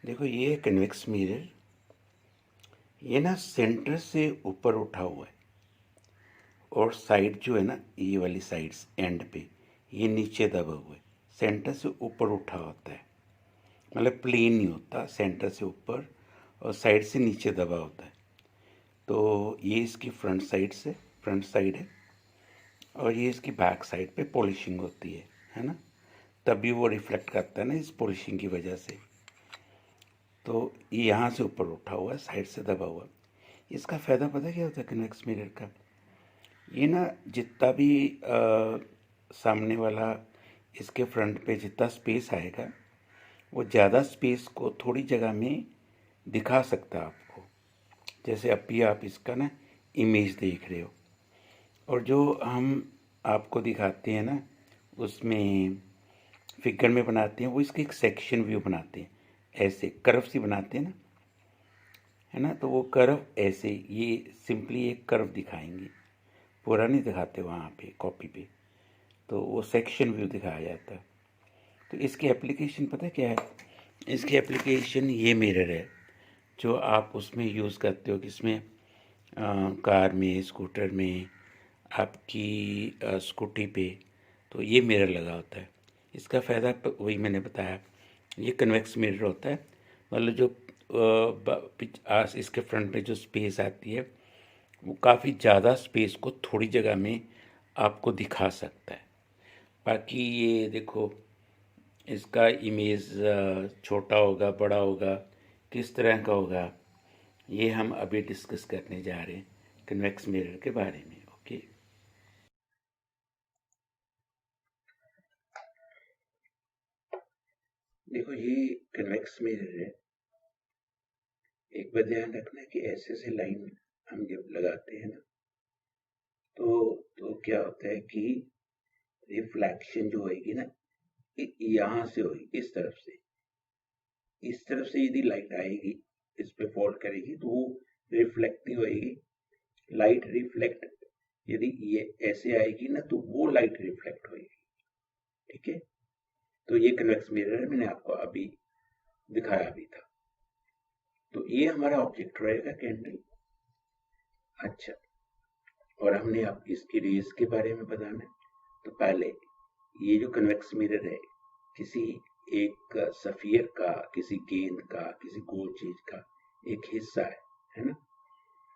देखो ये है कन्वेक्स मिरर। ये ना सेंटर से ऊपर उठा हुआ है और साइड जो है ना ये वाली साइड्स एंड पे ये नीचे दबा हुआ है। सेंटर से ऊपर उठा होता है, मतलब प्लेन नहीं होता, सेंटर से ऊपर और साइड से नीचे दबा होता है। तो ये इसकी फ्रंट साइड है और ये इसकी बैक साइड पे पॉलिशिंग होती है ना। तभी वो रिफ्लेक्ट करता है ना इस पॉलिशिंग की वजह से। तो ये यहाँ से ऊपर उठा हुआ है, साइड से दबा हुआ है। इसका फ़ायदा पता क्या होता है कन्वेक्स मिरर का? ये ना जितना भी सामने वाला इसके फ्रंट पे जितना स्पेस आएगा वो ज़्यादा स्पेस को थोड़ी जगह में दिखा सकता है आपको। जैसे अभी आप इसका ना इमेज देख रहे हो और जो हम आपको दिखाते हैं ना उसमें फिगर में बनाते हैं, वो इसके एक सेक्शन व्यू बनाते हैं, ऐसे कर्व सी बनाते हैं ना, है ना। तो वो कर्व ऐसे ये सिंपली एक कर्व दिखाएंगे, पूरा नहीं दिखाते वहाँ पे कॉपी पे। तो वो सेक्शन व्यू दिखाया जाता है। तो इसकी एप्लीकेशन पता है क्या है? इसकी एप्लीकेशन ये मिरर है जो आप उसमें यूज़ करते हो, किसमें? कार में, स्कूटर में, आपकी स्कूटी पे। तो ये मिरर लगा होता है। इसका फ़ायदा वही मैंने बताया, ये कन्वेक्स मिरर होता है। मतलब जो इसके फ्रंट में जो स्पेस आती है वो काफ़ी ज़्यादा स्पेस को थोड़ी जगह में आपको दिखा सकता है। बाकी ये देखो इसका इमेज छोटा होगा, बड़ा होगा, किस तरह का होगा, ये हम अभी डिस्कस करने जा रहे हैं कन्वेक्स मिरर के बारे में। ओके, देखो ये कन्वेक्स मिरर है। एक बात ध्यान रखना कि ऐसे से लाइन हम जब लगाते हैं ना तो क्या होता है कि रिफ्लेक्शन जो होगी ना यहाँ से होगी, इस तरफ से यदि लाइट आएगी, इस पे फॉल करेगी तो वो रिफ्लेक्ट नहीं होएगी। लाइट रिफ्लेक्ट यदि ये ऐसे आएगी ना तो वो लाइट रिफ्लेक्ट होएगी। ठीक है, तो ये कन्वेक्स मिरर है, मैंने आपको अभी दिखाया भी था। तो ये हमारा ऑब्जेक्ट रहेगा कैंडल। अच्छा, और हमने अब इसकी रेज के बारे में बताना है। तो पहले ये जो कन्वेक्स मिरर है किसी एक सफियर का, किसी गेंद का, किसी गोल चीज का एक हिस्सा है ना।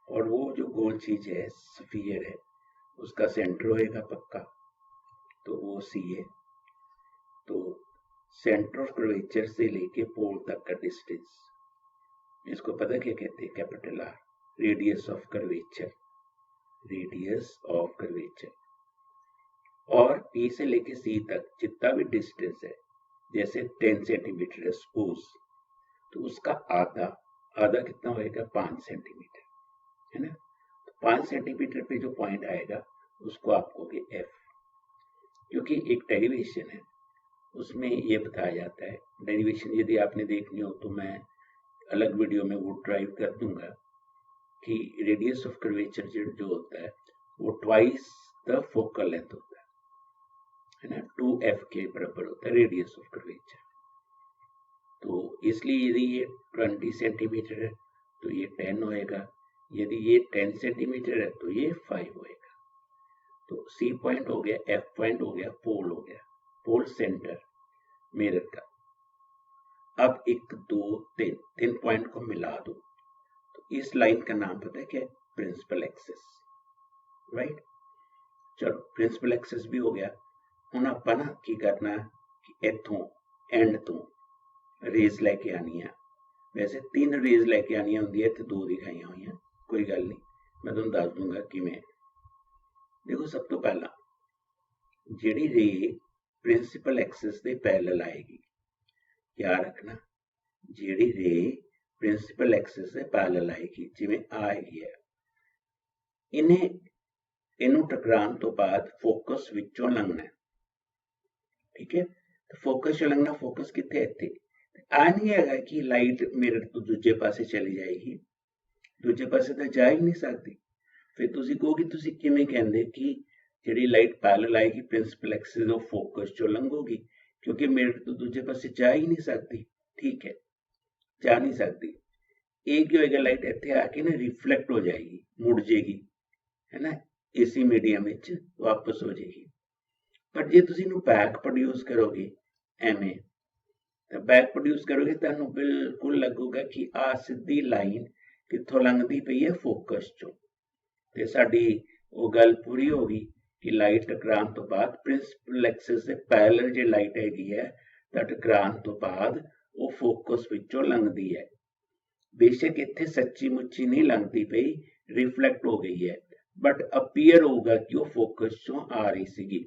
और वो जो गोल चीज है, सफियर है, उसका सेंटर होएगा पक्का, तो वो सी है। तो सेंटर ऑफ कर्वेचर से लेके पोल तक का डिस्टेंस, इसको पता क्या कहते हैं? Capital R, radius of curvature, radius of curvature. और पी से लेके सी तक जितना भी डिस्टेंस है, जैसे 10 सेंटीमीटर है सपोज, तो उसका आधा आधा कितना होएगा? 5 सेंटीमीटर, है ना। तो 5 सेंटीमीटर पे जो पॉइंट आएगा उसको आप कहोगे एफ। क्योंकि एक डेरिवेशन है उसमें ये बताया जाता है, डेरिवेशन यदि आपने देखनी हो तो मैं अलग वीडियो में वो ड्राइव कर दूंगा, कि रेडियस ऑफ कर्वेचर जो होता है वो ट्वाइस द फोकल लेंथ होता है ना, 2f के बराबर होता है रेडियस ऑफ कर्वेचर। तो इसलिए यदि ये 20 सेंटीमीटर है तो ये 10 होएगा, यदि ये 10 सेंटीमीटर है तो ये 5 होएगा। तो सी पॉइंट हो गया, एफ पॉइंट हो गया, पोल हो गया, पोल सेंटर मिरर का। अब 1 2 3 3 पॉइंट को मिला दो, तो इस लाइन का नाम पता है क्या है? Principal axis, right. चलो प्रिंसिपल एक्सिस भी हो गया। ਹੁਣ ਆਪਾਂ ना की करना कि इथों एंड तो रेज लैके आनी है। वैसे 3 रेज लैके आनी होंगी, इत्थे 2 दिखाइया हुई, कोई गल नहीं, मैं तुहानूं दस दूंगा किवें। देखो सब तो पहला जिहड़ी रे प्रिंसिपल एक्सिस दे पैरेलल आएगी, याद रखना, जिहड़ी रे प्रिंसिपल एक्सिस दे पैरेलल आएगी, जिवें आएगी है, इन्हें इनू टकराने तो बाद फोकस विचों लंघना है। ठीक है, तो फोकस चो लंघना, फोकस कित्थे? इत्थे। आ नहीं है कि लाइट मिरर तो दूजे पासे चली जाएगी, दूजे पासे तो जा ही नहीं सकती। फिर तुसी कहोगे तुसी किवें कहंदे कि जिहड़ी लाइट पैरेलल आएगी प्रिंसिपल एक्सिस ऑफ फोकस चो लंघोगी, क्योंकि मिरर तो दूजे पासे जा ही नहीं सकती। ठीक है, जा नहीं सकती। ਇਹ ਕੀ ਹੋਏਗਾ, ਲਾਈਟ ਇੱਥੇ ਆ ਕੇ ਨਾ ਰਿਫਲੈਕਟ ਹੋ ਜਾਏਗੀ, ਮੁੜ ਜਾਏਗੀ, ਹੈ ਨਾ, ਇਸੀ ਮੀਡੀਅਮ ਵਿੱਚ ਵਾਪਸ ਹੋ ਜਾਏਗੀ। ਪਰ ਜੇ ਤੁਸੀਂ ਇਹਨੂੰ ਬੈਕ ਪ੍ਰੋਡਿਊਸ ਕਰੋਗੇ ਐਵੇਂ, ਤਾਂ ਬੈਕ ਪ੍ਰੋਡਿਊਸ ਕਰੋਗੇ ਤੁਹਾਨੂੰ ਬਿਲਕੁਲ ਲੱਗੂਗਾ ਕਿ ਆ ਸਿੱਧੀ ਲਾਈਨ ਕਿੱਥੋਂ ਲੰਘਦੀ ਪਈ ਹੈ, ਫੋਕਸ ਚੋਂ। ਤੇ ਸਾਡੀ ਉਹ ਗੱਲ ਪੂਰੀ ਹੋ ਗਈ ਕਿ ਲਾਈਟ ਟਕਰਾਉਣ ਤੋਂ ਬਾਅਦ ਪ੍ਰਿੰਸੀਪਲ ਐਕਸਿਸ ਦੇ ਪੈਰਲਲ ਜੇ ਲਾਈਟ ਹੈਗੀ ਹੈ ਤਾਂ ਟਕਰਾਉਣ ਤੋਂ ਬਾਅਦ ਉਹ ਫੋਕਸ ਵਿੱਚੋਂ ਲੰਘਦੀ ਹੈ। ਬੇਸ਼ੱਕ ਇੱਥੇ ਸੱਚੀ ਮੁੱਚੀ ਨਹੀਂ ਲੰਘਦੀ ਪਈ, ਰਿਫਲੈਕਟ ਹੋ ਗਈ ਹੈ, ਬਟ ਅਪੀਅਰ ਹੋਊਗਾ ਕਿ ਉਹ ਫੋਕਸ ਚੋਂ ਆ ਰਹੀ ਸੀਗੀ,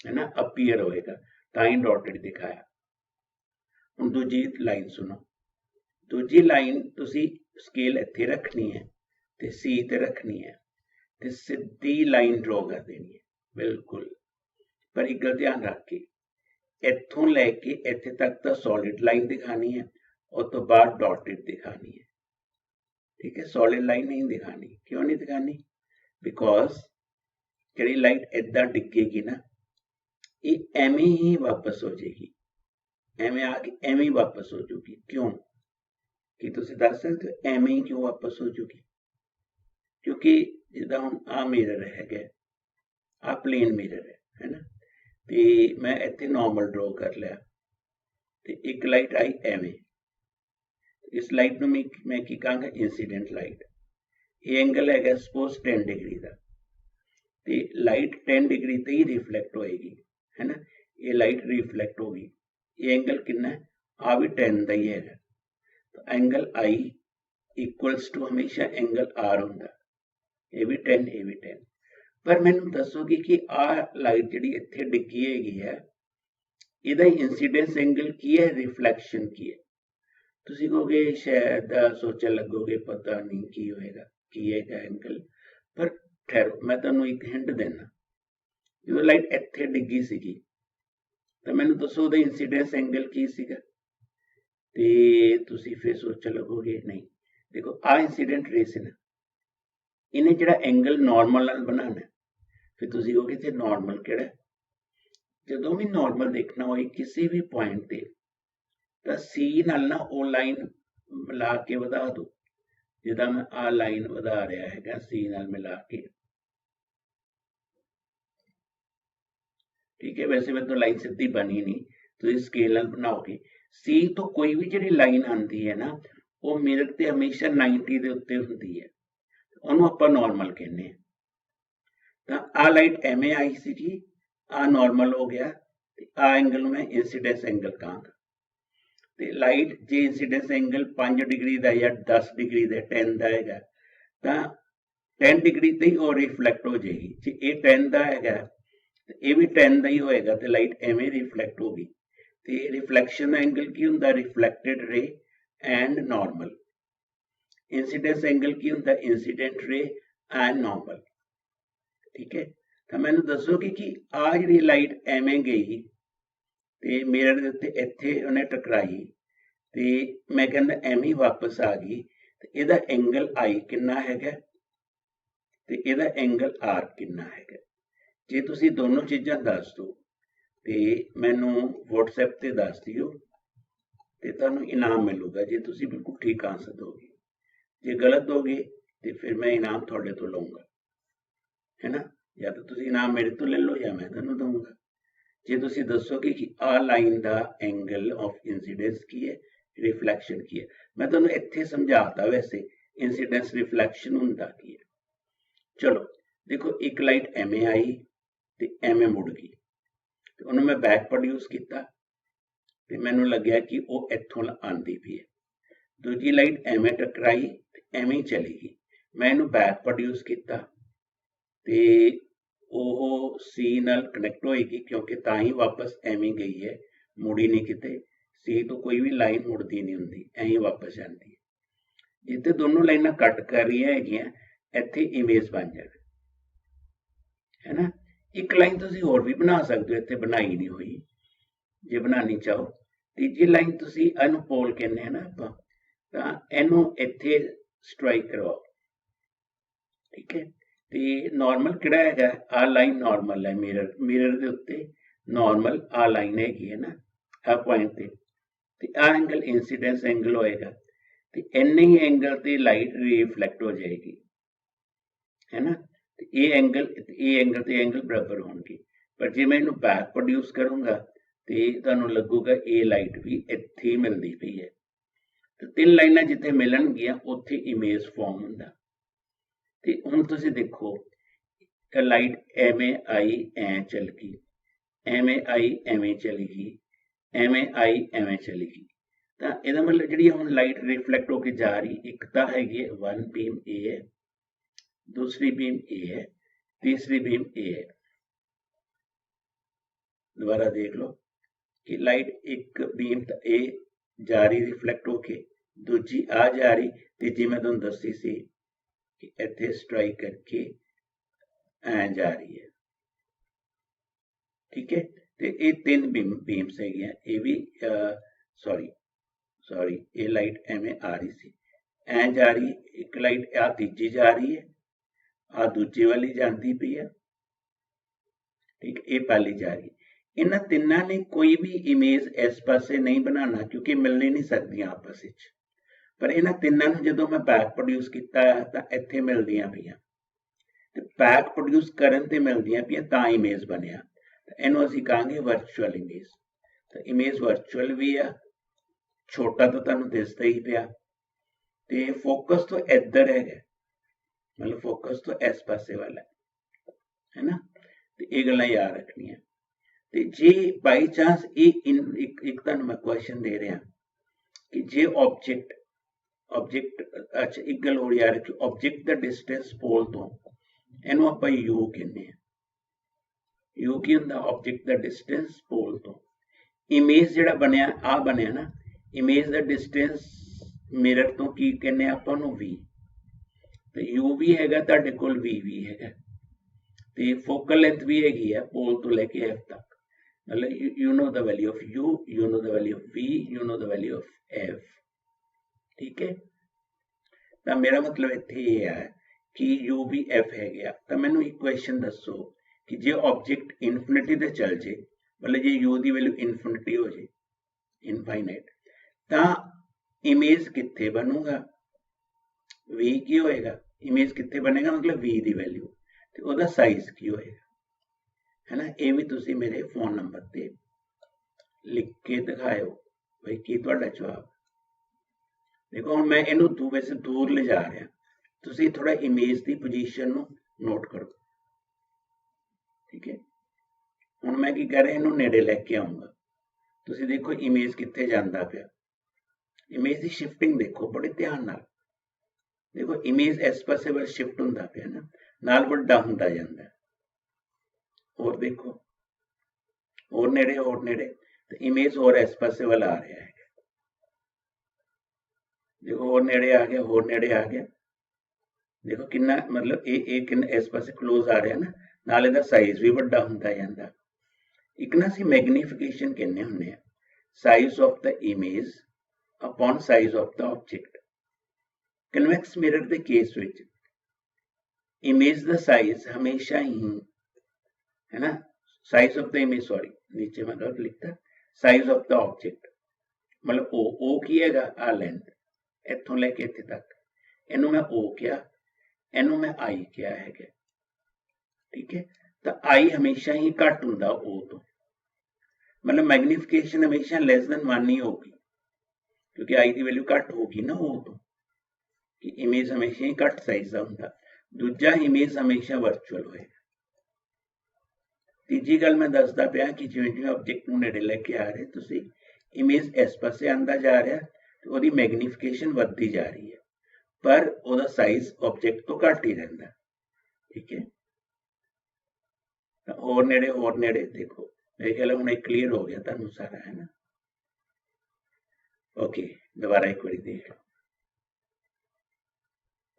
ਹੈ ਨਾ, ਅਪੀਅਰ ਹੋਏਗਾ, ਤਾਂ ਹੀ ਡਾਟਡ ਦਿਖਾਇਆ। ਹੁਣ ਦੂਜੀ ਲਾਈਨ ਸੁਣੋ। ਦੂਜੀ ਲਾਈਨ ਤੁਸੀਂ ਸਕੇਲ ਇੱਥੇ ਰੱਖਣੀ ਹੈ ਤੇ ਸੀ ਤੇ ਰੱਖਣੀ ਹੈ ਤੇ ਸਿੱਧੀ ਲਾਈਨ ਡਰਾ ਕਰ ਦੇਣੀ ਹੈ ਬਿਲਕੁਲ। ਪਰ ਇੱਕ ਗੱਲ ਧਿਆਨ ਰੱਖ ਕੇ, ਇੱਥੋਂ ਲੈ ਕੇ ਇੱਥੇ ਤੱਕ ਤਾਂ ਸੋਲਿਡ ਲਾਈਨ ਦਿਖਾਣੀ ਹੈ, ਉਸ ਤੋਂ ਬਾਅਦ ਡॉटेड दिखानी है, ठीक है। सॉलिड लाइन नहीं दिखानी। क्यों नहीं दिखानी? बिकॉज जी लाइट इदा डिगेगी ना, ये एवें ही वापस हो जाएगी, एवें आके एवें वापस हो जाऊगी। क्यों कि तुसीं दस सकते हो एवें ही क्यों वापस हो जाऊगी? क्योंकि जिदा हुण आ मिरर है, आ प्लेन मिरर है ना, तो मैं इत्थे नॉर्मल ड्रॉ कर लिया, तो एक लाइट आई एवें, इस लाइट ਨੂੰ ਮੈਂ ਕੀ ਕਹਾਂਗਾ, इंसीडेंट लाइट। ਇਹ एंगल है सपोज 10 डिग्री का, तो लाइट 10 डिग्री ते ही रिफ्लैक्ट होएगी, है ना। ये लाइट रिफ्लैक्ट होगी, ये एंगल कितना है, आ भी 10 का ही है, तो एंगल आई इक्वल्स टू हमेशा एंगल आर होंदा, ये भी 10 ये भी 10। पर मैनू दसोगे कि आ लाइट जिहड़ी इत्थे डिगी हैगी है, इहदा इंसीडेंस एंगल की है, रिफ्लैक्शन की है। ਤੁਸੀਂ ਕਹੋਗੇ ਸ਼ਾਇਦ ਸੋਚਣ ਲੱਗੋਗੇ ਪਤਾ ਨਹੀਂ ਕੀ ਹੋਏਗਾ, ਕੀ ਹੈਗਾ ਐਂਗਲ। ਪਰ ਠਹਿਰੋ, ਮੈਂ ਤੁਹਾਨੂੰ ਇੱਕ ਹਿੰਟ ਦੇਣਾ। ਜਦੋਂ ਲਾਈਟ ਇੱਥੇ ਡਿੱਗੀ ਸੀਗੀ ਤਾਂ ਮੈਨੂੰ ਦੱਸੋ ਉਹਦਾ ਇੰਸੀਡੈਂਸ ਐਂਗਲ ਕੀ ਸੀਗਾ, ਤੇ ਤੁਸੀਂ ਫਿਰ ਸੋਚਣ ਲੱਗੋਗੇ ਨਹੀਂ, ਦੇਖੋ ਆ ਇੰਸੀਡੈਂਟ ਰੇ ਸੀ ਨਾ, ਇਹਨੇ ਜਿਹੜਾ ਐਂਗਲ ਨਾਰਮਲ ਨਾਲ ਬਣਾਉਣਾ, ਫਿਰ ਤੁਸੀਂ ਕਹੋਗੇ ਇੱਥੇ ਨਾਰਮਲ ਕਿਹੜਾ। ਜਦੋਂ ਵੀ ਨਾਰਮਲ ਦੇਖਣਾ ਹੋਏ ਕਿਸੇ ਵੀ ਪੁਆਇੰਟ ਤੇ, ਤਾਂ ਸੀ ਨਾਲ ਨਾ ਉਹ ਲਾਈਨ ਮਿਲਾ ਕੇ ਵਧਾ ਦੋ, ਜਿੱਦਾਂ ਮੈਂ ਆ ਲਾਈਨ ਵਧਾ ਰਿਹਾ ਹੈਗਾ ਸੀ ਨਾਲ ਮਿਲਾ ਕੇ, ਠੀਕ ਹੈ। ਵੈਸੇ ਮੈਨੂੰ ਲਾਈਨ ਸਿੱਧੀ ਬਣੀ ਨਹੀਂ, ਤੁਸੀਂ ਸਕੇਲ ਨਾਲ ਬਣਾਓਗੇ। ਸੀ ਤੋਂ ਕੋਈ ਵੀ ਜਿਹੜੀ ਲਾਈਨ ਆਉਂਦੀ ਹੈ ਨਾ, ਉਹ ਮਿਰਰ ਤੇ ਹਮੇਸ਼ਾ 90 ਦੇ ਉੱਤੇ ਹੁੰਦੀ ਹੈ, ਉਹਨੂੰ ਆਪਾਂ ਨਾਰਮਲ ਕਹਿੰਦੇ ਹਾਂ। ਤਾਂ ਆ ਲਾਈਟ ਐਵੇਂ ਆਈ ਸੀ ਜੀ, ਆ ਨਾਰਮਲ ਹੋ ਗਿਆ, ਤੇ ਆ ਐਂਗਲ ਨੂੰ ਮੈਂ ਇੰਸੀਡੈਂਸ ਐਂਗਲ ਕਹਾਂਗਾ। ਤੇ ਲਾਈਟ ਜੇ ਇੰਸੀਡੈਂਸ ਐਂਗਲ 5 डिग्री ਦਾ ਜਾਂ 10 डिग्री ਦਾ 10 ਦਾ ਹੈਗਾ, ਤਾਂ 10 डिग्री ਤੇ ਹੀ ਉਹ ਰਿਫਲੈਕਟ ਹੋ ਜਾਏਗੀ। ਜੇ ਇਹ 10 ਦਾ ਹੈਗਾ ਤੇ ਇਹ ਵੀ 10 ਦਾ ਹੀ ਹੋਏਗਾ, ਤੇ ਲਾਈਟ ਐਵੇਂ ਰਿਫਲੈਕਟ ਹੋਗੀ। ਤੇ ਰਿਫਲੈਕਸ਼ਨ ਦਾ ਐਂਗਲ ਕੀ ਹੁੰਦਾ, ਰਿਫਲੈਕਟਡ ਰੇ ਐਂਡ ਨਾਰਮਲ। ਇੰਸੀਡੈਂਸ ਐਂਗਲ ਕੀ ਹੁੰਦਾ, ਇੰਸੀਡੈਂਟ ਰੇ ਐਂਡ ਨਾਰਮਲ, ਠੀਕ ਹੈ। ਤਾਂ ਮੈਨੂੰ ਦੱਸੋਗੇ ਕਿ ਆ ਜਿਹੜੀ ਲਾਈਟ ਐਵੇਂ ਗਈ ਤੇ ਮਿਰਰ ਦੇ ਉੱਤੇ ਇੱਥੇ ਉਹਨੇ ਟਕਰਾਈ, ਤੇ ਮੈਂ ਕਹਿੰਦਾ ਐਵੇਂ ਵਾਪਸ ਆ ਗਈ, ਤੇ ਇਹਦਾ ਐਂਗਲ ਆਈ ਕਿੰਨਾ ਹੈਗਾ ਤੇ ਇਹਦਾ ਐਂਗਲ ਆਰ ਕਿੰਨਾ ਹੈਗਾ। ਜੇ ਤੁਸੀਂ ਦੋਨੋਂ ਚੀਜ਼ਾਂ ਦੱਸ ਦਿਓ ਤੇ ਮੈਨੂੰ WhatsApp ਤੇ ਦੱਸ ਦਿਓ, ਤੇ ਤੁਹਾਨੂੰ ਇਨਾਮ ਮਿਲੂਗਾ ਜੇ ਤੁਸੀਂ ਬਿਲਕੁਲ ਠੀਕ ਆਂਸਰ ਦੋਗੇ। ਜੇ ਗਲਤ ਦੋਗੇ ਤੇ ਫਿਰ ਮੈਂ ਇਨਾਮ ਤੁਹਾਡੇ ਤੋਂ ਲਵਾਂਗਾ, ਹੈ ਨਾ। ਜਾਂ ਤਾਂ ਤੁਸੀਂ ਇਨਾਮ ਮੇਰੇ ਤੋਂ ਲੈ ਲਓ ਜਾਂ ਮੈਂ ਤੁਹਾਨੂੰ ਦਊਂਗਾ। ਜੇ ਤੁਸੀਂ ਦੱਸੋਗੇ ਕਿ ਆ ਲਾਈਨ ਦਾ ਐਂਗਲ ਆਫ ਇੰਸੀਡੈਂਸ ਕੀ ਹੈ, ਰਿਫਲੈਕਸ਼ਨ ਕੀ ਹੈ। ਮੈਂ ਤੁਹਾਨੂੰ ਇੱਥੇ ਸਮਝਾਤਾ ਵੈਸੇ ਇੰਸੀਡੈਂਸ ਰਿਫਲੈਕਸ਼ਨ ਹੁੰਦਾ ਕੀ ਹੈ। ਚਲੋ ਦੇਖੋ, ਇੱਕ ਲਾਈਟ ਐਵੇਂ ਆਈ ਤੇ ਐਵੇਂ ਮੁੜ ਗਈ, ਤੇ ਉਹਨੂੰ ਮੈਂ ਬੈਕ ਪ੍ਰੋਡਿਊਸ ਕੀਤਾ ਤੇ ਮੈਨੂੰ ਲੱਗਿਆ ਕਿ ਉਹ ਇੱਥੋਂ ਆਉਂਦੀ ਪਈ ਹੈ। ਦੂਜੀ ਲਾਈਟ ਐਵੇਂ ਟਕਰਾਈ ਤੇ ਐਵੇਂ ਹੀ ਚਲੀ ਗਈ, ਮੈਂ ਇਹਨੂੰ ਬੈਕ ਪ੍ਰੋਡਿਊਸ ਕੀਤਾ ਤੇ ਉਹ ਸੀ ਨਾਲ ਕਨੈਕਟ ਹੋਏਗੀ, ਕਿਉਂਕਿ ਤਾਂ ਹੀ ਵਾਪਸ ਐਵੇਂ ਗਈ ਹੈ, ਮੁੜੀ ਨਹੀਂ ਕਿਤੇ। ਸੀ ਤੋਂ ਕੋਈ ਵੀ ਲਾਈਨ ਮੁੜਦੀ ਨਹੀਂ ਹੁੰਦੀ, ਐਂ ਵਾਪਸ ਜਾਂਦੀ ਹੈ। ਜਿੱਥੇ ਦੋਨੋਂ ਲਾਈਨਾਂ ਕੱਟ ਕਰ ਰਹੀਆਂ ਹੈਗੀਆਂ, ਇੱਥੇ ਇਮੇਜ ਬਣ ਜਾਣਾ, ਹੈ ਨਾ। ਇੱਕ ਲਾਈਨ ਤੁਸੀਂ ਹੋਰ ਵੀ ਬਣਾ ਸਕਦੇ ਹੋ, ਇੱਥੇ ਬਣਾਈ ਨਹੀਂ ਹੋਈ, ਜੇ ਬਣਾਉਣੀ ਚਾਹੋ। ਤੀਜੀ ਲਾਈਨ ਤੁਸੀਂ ਇਹਨੂੰ ਪੋਲ ਕਹਿੰਦੇ ਹਾਂ ਨਾ ਆਪਾਂ, ਤਾਂ ਇਹਨੂੰ ਇੱਥੇ ਸਟ੍ਰਾਈਕ ਕਰਵਾਓ, ਠੀਕ ਹੈ। ਤੇ ਨਾਰਮਲ ਕਿਹੜਾ ਹੈਗਾ, ਆ ਲਾਈਨ ਨਾਰਮਲ ਹੈ, ਮਿਰਰ ਦੇ ਉੱਤੇ ਨਾਰਮਲ ਆ ਲਾਈਨ ਹੈਗੀ ਹੈ ਨਾ, ਆ ਪੁਆਇੰਟ ਤੇ ਆ ਐਂਗਲ ਇੰਸੀਡੈਂਸ ਐਂਗਲ ਹੋਏਗਾ। ਤੇ ਇੰਨੇ ਹੀ ਐਂਗਲ ਤੇ ਲਾਈਟ ਰਿਫਲੈਕਟ ਹੋ ਜਾਏਗੀ, ਹੈ ਨਾ। ਤੇ ਇਹ ਐਂਗਲ ਤੇ ਐਂਗਲ ਬਰਾਬਰ ਹੋਣਗੇ। ਪਰ ਜੇ ਮੈਂ ਇਹਨੂੰ ਬੈਕ ਪ੍ਰੋਡਿਊਸ ਕਰੂੰਗਾ ਤੇ ਤੁਹਾਨੂੰ ਲੱਗੂਗਾ ਇਹ ਲਾਈਟ ਵੀ ਇੱਥੇ ਹੀ ਮਿਲਦੀ ਪਈ ਹੈ। ਤੇ ਤਿੰਨ ਲਾਈਨਾਂ ਜਿੱਥੇ ਮਿਲਣਗੀਆਂ ਉੱਥੇ ਇਮੇਜ ਫਾਰਮ ਹੁੰਦਾ। ਤੇ ਹੁਣ ਤੁਸੀਂ ਦੇਖੋ ਲਾਈਟ ਐਵੇਂ ਆਈ ਐ ਚੱਲ ਗਈ, ਐਵੇਂ ਆਈ ਐਵੇਂ ਚਲੀ ਗਈ, ਐਵੇਂ ਆਈ ਐਵੇਂ ਚਲੀ ਗਈ। ਤਾਂ ਇਹਦਾ ਮਤਲਬ ਜਿਹੜੀ ਹੁਣ ਲਾਈਟ ਰਿਫਲੈਕਟ ਹੋ ਕੇ ਜਾ ਰਹੀ, ਇੱਕ ਤਾਂ ਹੈਗੀ ਹੈ ਵਨ ਬੀਮ ਏ ਹੈ, दूसरी बीम ए है, तीसरी बीम ए है। दोबारा देख लो कि लाइट एक बीम ए जा रही रिफ्लैक्ट होके, दूजी आ जा रही, तीजी मैं तुहानू दसी सी कि इत्थे स्ट्राइक करके ऐ जा रही है, ठीक है। ते ये तीन बीम्स है, ये भी सॉरी ये लाइट एवें आ रही सी, ऐ जा रही, एक लाइट आ तीजी जा रही है, आ दूजे वाली जाती पई है, ठीक, ये पहली जा रही। इन्हां तिन्नां ने कोई भी इमेज इस पासे नहीं बनाना क्योंकि मिल नहीं सकदियां आपस विच, पर इन्हां तिन्नां नूं जदों मैं बैक प्रोड्यूस कीता तां इत्थे मिलदियां पईआं, ते बैक प्रोड्यूस करन ते मिलदियां पईआं तां इमेज बनिया। इहनूं असीं कहांगे वर्चुअल इमेज। तो इमेज वर्चुअल भी आ, छोटा तो तुहानूं दिसदा ही पिया, ते फोकस तो इधर है, मतलब फोकस तो इस पासे वाला है ना। तो ये गल्लां याद रखनियां। ते जे बाई चांस एक तुहानूं मैं क्वेश्चन दे रहा कि जे ऑब्जेक्ट अच्छा एक गल होर याद रखियो, ऑब्जेक्ट दा डिस्टेंस पोल तो इहनूं आपां यू कहने आ। यू की हुंदा, ऑब्जेक्ट दा डिस्टेंस पोल तो। इमेज जिहड़ा बनिया आ बनिया ना, इमेज दा डिस्टेंस मिरर तो की कहने आपां नूं वी, तो यू भी हैगा तुहाडे कोल, वी भी हैगा, ते फोकल लेंथ भी हैगी है पोल तो लेके एफ तक। मतलब you know the value of U, you know the value of V, you know the value of F, ठीक है। तो मेरा मतलब इत्थे ये है कि यू भी एफ है गया। तो मैनू एक क्वेश्चन दसो कि जे ऑब्जेक्ट इनफिनिटी ते चल जे, मतलब जे यू की वैल्यू इनफिनिटी हो जाए, इनफाइनाइट, तो इमेज कित्थे बनूगा, वी की होएगा, इमेज कित्थे बनेगा, मतलब वी की वैल्यू, तो उसका साइज की होएगा, है ना। ये भी तुसी मेरे फोन नंबर ते लिख के दिखाओ भाई की तुहाडा जवाब। देखो हुण मैं इहनूं वैसे दूर ले जा रहा, तुसी थोड़ा इमेज की पोजीशन नूं नोट करो, ठीक है। हुण मैं की कर रहा, इहनूं नेड़े लैके आऊंगा, तुसी देखो इमेज कित्थे जांदा पिया, इमेज की शिफ्टिंग देखो बड़े ध्यान नाल। देखो इमेज इस पासे वाल शिफ्ट हुंदा पिया ना, नाल वड्डा हुंदा जांदा। और देखो और नेड़े, तो इमेज और इस पासे वाल आ रहा है, देखो और नेड़े आ गया, और नेड़े आ गया, देखो कितना मतलब ये कितना इस पासे क्लोज आ रहा है ना, नाल इहदा साइज भी वड्डा हुंदा जांदा। एक ना असीं मैग्नीफिकेशन कहने हुंदे आ, size of the image upon size of the object. Convex mirror के केस विच इमेज दा साइज हमेशा ही, है ना, size of the image, sorry नीचे मैं गलत लिखता, साइज ऑफ द ऑब्जेक्ट, मतलब ओ की हैगा आ लेंथ इत्थों लेके इत्थे तक, इहनूं मैं ओ किया, इहनूं मैं आई किया हैगा, ठीक है। तो आई हमेशा ही घट हुंदा ओ तो, मतलब मैग्नीफिकेशन हमेशा लेस देन 1 ही होगी, क्योंकि आई की वैल्यू घट होगी ना ओ तो, कि इमेज हमेशा ही घट साइज का हुंदा। दूजा इमेज हमेशा वर्चुअल होएगा। तीजी गल मैं दसदा पिया कि जिवें जिवें ऑब्जेक्ट नूं नेड़े लेके आ रहे तुसीं, इमेज इस पासे आंदा जा रहा, तो ਉਹਦੀ मैग्नीफिकेशन वधदी जा रही है, पर ਉਹਦਾ साइज ऑब्जेक्ट तो घट ही रहिंदा, ठीक है। और नेड़े देखो, मेरे ख्याल हुण एक क्लीयर हो गया तुहानूं सारा, है ना। ओके, दोबारा एक बारी देख लो।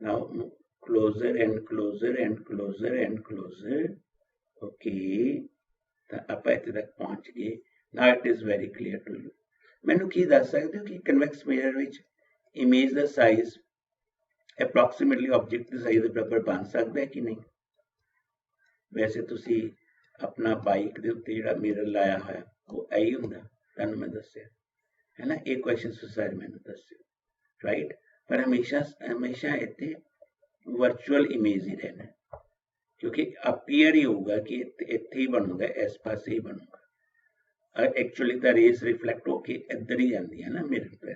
Now closer and closer and closer and closer, okay, तो आप इत्थे तक पहुंच गए। Now it is very clear to you. मैनूं की दस सकदे हो कि कन्वैक्स मिरर विच इमेज दा साइज अप्रॉक्सीमेटली ऑब्जेक्ट के साइज दे बराबर बन सकदा है कि नहीं। वैसे तुसी अपना बाइक दे उत्ते जिहड़ा मिरर लाया होया वो यही हुंदा, तुहानूं मैं दस्सिआ, है ना। ये क्वेश्चन सारे मैनूं दस्सिओ, राइट। पर हमेशा हमेशा इतने वर्चुअल इमेज ही रहना, क्योंकि अपीयर ही होगा कि इतने ही बनूंगा, इस पासे ही बनूंगा। एक्चुअली तो रेस रिफ्लेक्ट होके इधर ही जाती है ना मिरर पे।